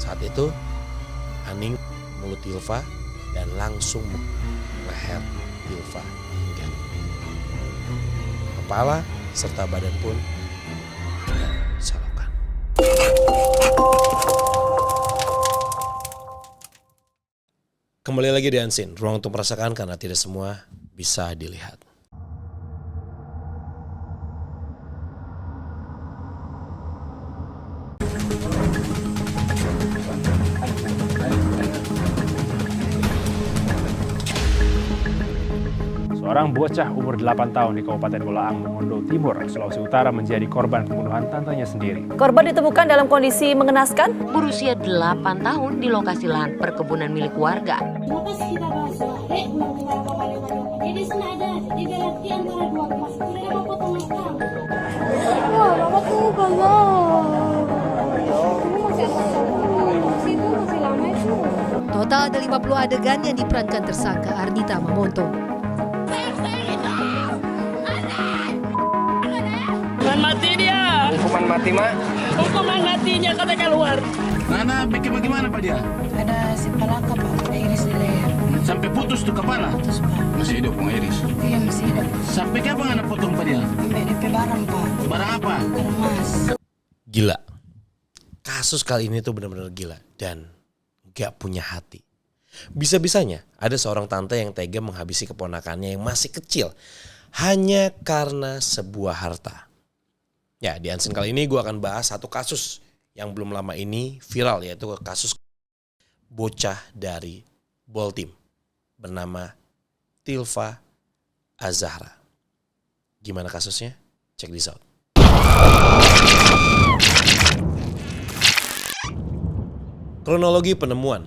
Saat itu Aning mulut Tilva dan langsung leher Tilva hingga kepala serta badan pun disalurkan. Kembali lagi di Unseen, ruang untuk merasakan karena tidak semua bisa dilihat. Seorang bocah umur 8 tahun di Kabupaten Bolaang, Mongondo Timur, Sulawesi Utara menjadi korban pembunuhan tantenya sendiri. Korban ditemukan dalam kondisi mengenaskan. Berusia 8 tahun di lokasi lahan perkebunan milik warga. Lepas kita bahas dek mau kita jadi senada di belakang antara dua kemas sudah dapat potong sekam. Wah, bapak tuh banyak. Ini masih situ masih lama itu. Total ada 50 adegan yang diperankan tersangka Arnita Mamonto. Hukuman mati dia. Hukuman mati, Mak? Hukuman matinya kata keluar. Nana, bikin bagaimana Pak dia? Ada si palaka Pak, ada iris di leher. Sampai putus tuh kepala? Putus Pak. Masih hidup Pak Iris? Iya masih hidup. Sampai kapan Nana potong Pak dia? Sampai DP barang Pak. Barang apa? Barang emas. Gila. Kasus kali ini tuh benar-benar gila dan gak punya hati. Bisa-bisanya ada seorang tante yang tega menghabisi keponakannya yang masih kecil hanya karena sebuah harta. Ya, di Unseen kali ini gue akan bahas satu kasus yang belum lama ini viral, yaitu kasus bocah dari Boltim bernama Tilva Azahra. Gimana kasusnya? Check this out. Kronologi penemuan.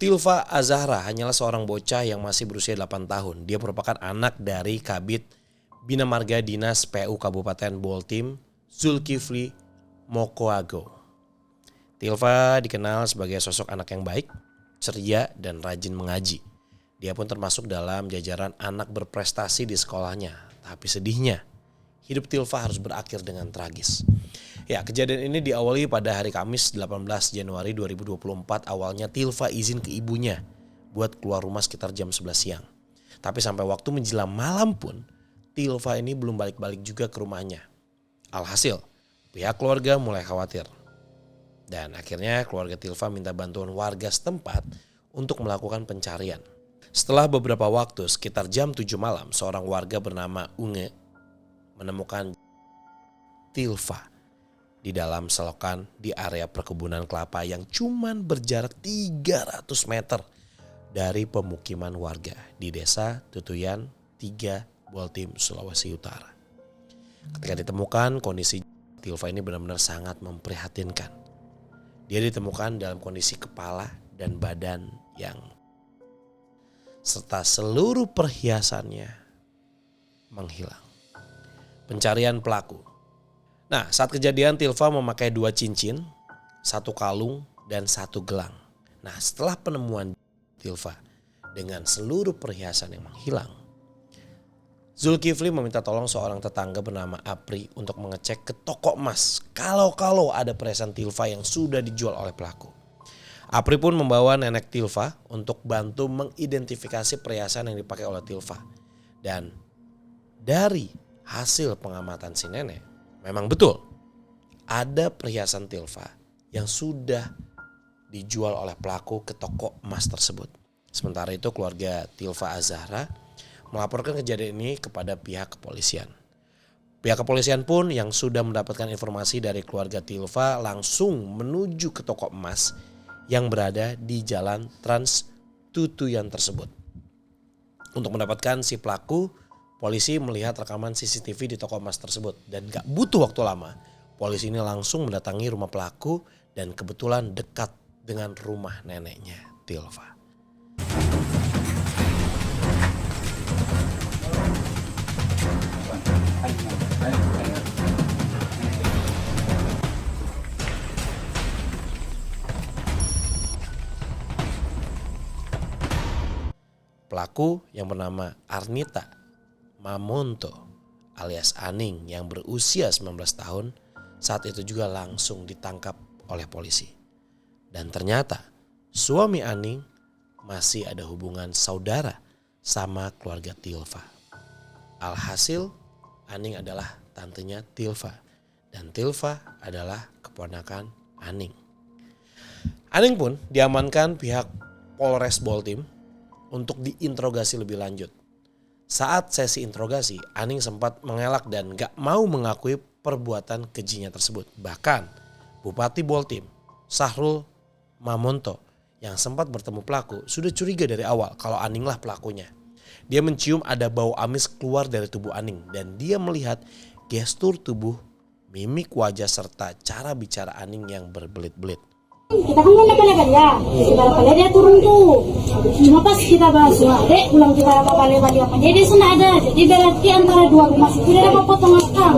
Tilva Azahra hanyalah seorang bocah yang masih berusia 8 tahun. Dia merupakan anak dari Kabid Bina Marga Dinas PU Kabupaten Boltim, Zulkifli Mokoago. Tilva dikenal sebagai sosok anak yang baik, ceria, dan rajin mengaji. Dia pun termasuk dalam jajaran anak berprestasi di sekolahnya. Tapi sedihnya, hidup Tilva harus berakhir dengan tragis. Ya, kejadian ini diawali pada hari Kamis 18 Januari 2024. Awalnya Tilva izin ke ibunya buat keluar rumah sekitar jam 11 siang. Tapi sampai waktu menjelang malam pun, Tilva ini belum balik-balik juga ke rumahnya. Alhasil, pihak keluarga mulai khawatir. Dan akhirnya keluarga Tilva minta bantuan warga setempat untuk melakukan pencarian. Setelah beberapa waktu, sekitar jam 7 malam, seorang warga bernama Unge menemukan Tilva di dalam selokan di area perkebunan kelapa yang cuman berjarak 300 meter dari pemukiman warga di desa Tutuyan 3 Boltim, Sulawesi Utara. Ketika ditemukan, kondisi Tilva ini benar-benar sangat memprihatinkan. Dia ditemukan dalam kondisi kepala dan badan yang serta seluruh perhiasannya menghilang. Pencarian pelaku. Nah, saat kejadian Tilva memakai 2 cincin, 1 kalung, dan 1 gelang. Nah, setelah penemuan Tilva dengan seluruh perhiasan yang menghilang, Zulkifli meminta tolong seorang tetangga bernama Apri untuk mengecek ke toko emas kalau ada perhiasan Tilva yang sudah dijual oleh pelaku. Apri pun membawa nenek Tilva untuk bantu mengidentifikasi perhiasan yang dipakai oleh Tilva. Dan dari hasil pengamatan si nenek, memang betul ada perhiasan Tilva yang sudah dijual oleh pelaku ke toko emas tersebut. Sementara itu keluarga Tilva Azahra melaporkan kejadian ini kepada pihak kepolisian. Pihak kepolisian pun yang sudah mendapatkan informasi dari keluarga Tilva langsung menuju ke toko emas yang berada di jalan Trans Tutuyan tersebut. Untuk mendapatkan si pelaku, polisi melihat rekaman CCTV di toko emas tersebut dan gak butuh waktu lama. Polisi ini langsung mendatangi rumah pelaku dan kebetulan dekat dengan rumah neneknya Tilva. Pelaku yang bernama Arnita Mamonto alias Aning yang berusia 19 tahun saat itu juga langsung ditangkap oleh polisi. Dan ternyata suami Aning masih ada hubungan saudara sama keluarga Tilva. Alhasil Aning adalah tantenya Tilva dan Tilva adalah keponakan Aning. Aning pun diamankan pihak Polres Boltim untuk diinterogasi lebih lanjut. Saat sesi interogasi, Aning sempat mengelak dan gak mau mengakui perbuatan kejinya tersebut. Bahkan Bupati Boltim, Sahrul Mamonto, yang sempat bertemu pelaku sudah curiga dari awal kalau Aning lah pelakunya. Dia mencium ada bau amis keluar dari tubuh Aning dan dia melihat gestur tubuh, mimik wajah serta cara bicara Aning yang berbelit-belit. Kita kan mau balik dia, kita dia turun tuh. Cuma pas kita bahas adek, pulang kita balik apa. Jadi sana ada, jadi berarti antara dua rumah itu dia dapat potong akang.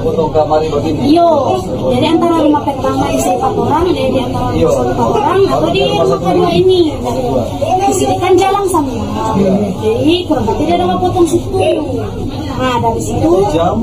Iyo, jadi antara rumah pertama isi 4 orang, jadi antara rumah 4 orang atau di rumah kedua ini. Di sini kan jalan sama. Jadi kurang lebih dia dapat potong situ. Nah dari situ jam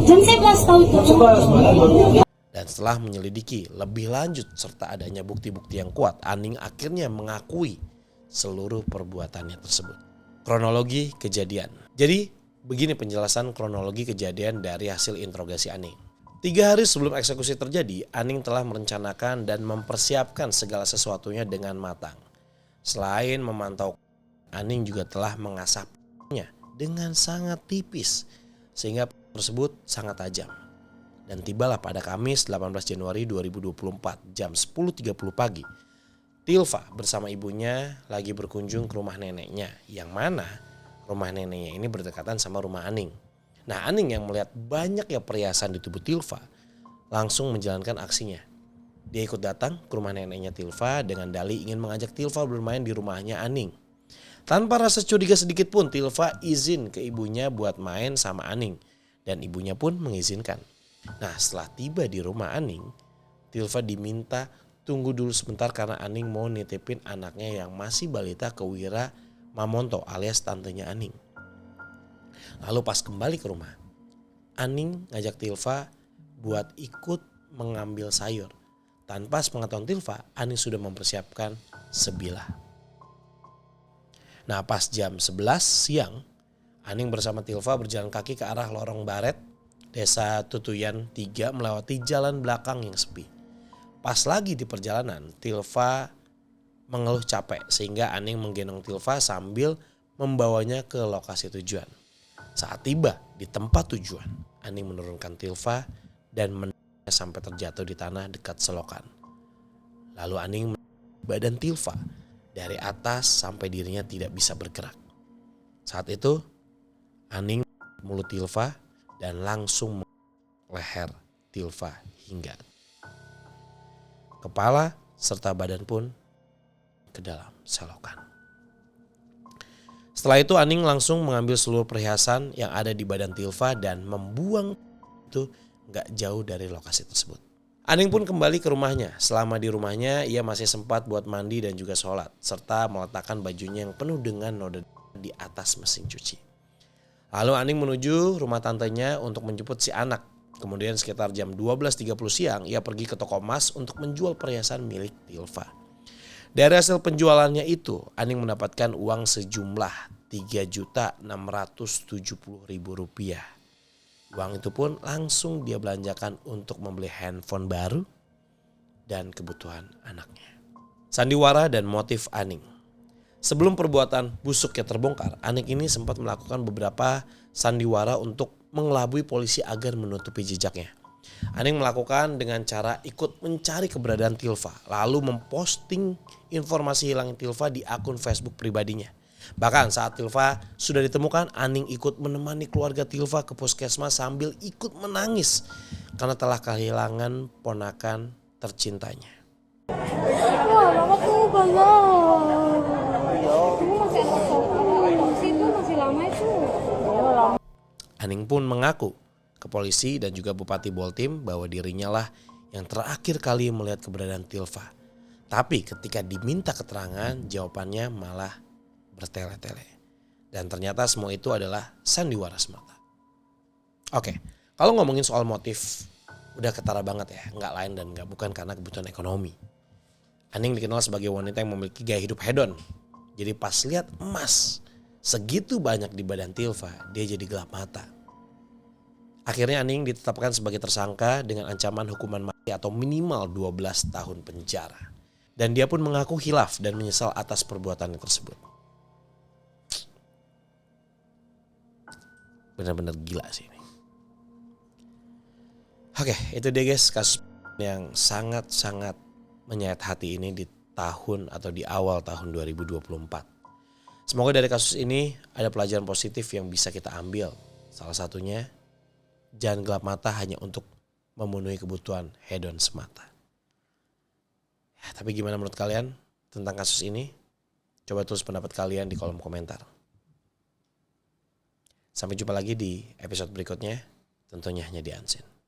11 tahu itu. Dan setelah menyelidiki lebih lanjut serta adanya bukti-bukti yang kuat, Aning akhirnya mengakui seluruh perbuatannya tersebut. Kronologi kejadian. Jadi begini penjelasan kronologi kejadian dari hasil interogasi Aning. 3 hari sebelum eksekusi terjadi, Aning telah merencanakan dan mempersiapkan segala sesuatunya dengan matang. Selain memantau, Aning juga telah mengasapnya dengan sangat tipis sehingga tersebut sangat tajam. Dan tibalah pada Kamis 18 Januari 2024 jam 10.30 pagi. Tilva bersama ibunya lagi berkunjung ke rumah neneknya. Yang mana rumah neneknya ini berdekatan sama rumah Aning. Nah Aning yang melihat banyaknya perhiasan di tubuh Tilva langsung menjalankan aksinya. Dia ikut datang ke rumah neneknya Tilva dengan dalih ingin mengajak Tilva bermain di rumahnya Aning. Tanpa rasa curiga sedikit pun Tilva izin ke ibunya buat main sama Aning. Dan ibunya pun mengizinkan. Nah setelah tiba di rumah Aning, Tilva diminta tunggu dulu sebentar karena Aning mau nitipin anaknya yang masih balita ke Wira Mamonto alias tantenya Aning. Lalu pas kembali ke rumah, Aning ngajak Tilva buat ikut mengambil sayur. Tanpa sepengetahuan Tilva, Aning sudah mempersiapkan sebilah. Nah pas jam 11 siang, Aning bersama Tilva berjalan kaki ke arah lorong Baret, Desa Tutuyan 3 melewati jalan belakang yang sepi. Pas lagi di perjalanan, Tilva mengeluh capek sehingga Aning menggendong Tilva sambil membawanya ke lokasi tujuan. Saat tiba di tempat tujuan, Aning menurunkan Tilva dan menendangnya sampai terjatuh di tanah dekat selokan. Lalu Aning menendang badan Tilva dari atas sampai dirinya tidak bisa bergerak. Saat itu Aning mulut Tilva dan langsung leher Tilva hingga kepala serta badan pun ke dalam selokan. Setelah itu Aning langsung mengambil seluruh perhiasan yang ada di badan Tilva dan membuang itu gak jauh dari lokasi tersebut. Aning pun kembali ke rumahnya. Selama di rumahnya ia masih sempat buat mandi dan juga sholat serta meletakkan bajunya yang penuh dengan noda di atas mesin cuci. Lalu Aning menuju rumah tantenya untuk menjemput si anak. Kemudian sekitar jam 12.30 siang ia pergi ke toko emas untuk menjual perhiasan milik Tilva. Dari hasil penjualannya itu Aning mendapatkan uang sejumlah Rp3.670.000. Uang itu pun langsung dia belanjakan untuk membeli handphone baru dan kebutuhan anaknya. Sandiwara dan motif Aning. Sebelum perbuatan busuknya terbongkar, Aning ini sempat melakukan beberapa sandiwara untuk mengelabui polisi agar menutupi jejaknya. Aning melakukan dengan cara ikut mencari keberadaan Tilva, lalu memposting informasi hilang Tilva di akun Facebook pribadinya. Bahkan saat Tilva sudah ditemukan, Aning ikut menemani keluarga Tilva ke puskesmas sambil ikut menangis karena telah kehilangan ponakan tercintanya. Wah, mama tuh galau. Kamu masih anak cowok, itu masih lama itu. Aning pun mengaku ke polisi dan juga Bupati Boltim bahwa dirinya lah yang terakhir kali melihat keberadaan Tilva. Tapi ketika diminta keterangan, jawabannya malah bertele-tele. Dan ternyata semua itu adalah sandiwara semata. Oke, kalau ngomongin soal motif udah ketara banget ya, nggak lain dan nggak bukan karena kebutuhan ekonomi. Aning dikenal sebagai wanita yang memiliki gaya hidup hedon. Jadi pas lihat emas segitu banyak di badan Tilva, dia jadi gelap mata. Akhirnya Aning ditetapkan sebagai tersangka dengan ancaman hukuman mati atau minimal 12 tahun penjara. Dan dia pun mengaku hilaf dan menyesal atas perbuatannya tersebut. Benar-benar gila sih ini. Oke, itu dia guys kasus yang sangat-sangat menyayat hati ini di tahun atau di awal tahun 2024. Semoga dari kasus ini ada pelajaran positif yang bisa kita ambil. Salah satunya, jangan gelap mata hanya untuk memenuhi kebutuhan hedon semata. Ya, tapi gimana menurut kalian tentang kasus ini? Coba tulis pendapat kalian di kolom komentar. Sampai jumpa lagi di episode berikutnya, tentunya hanya di Unseen.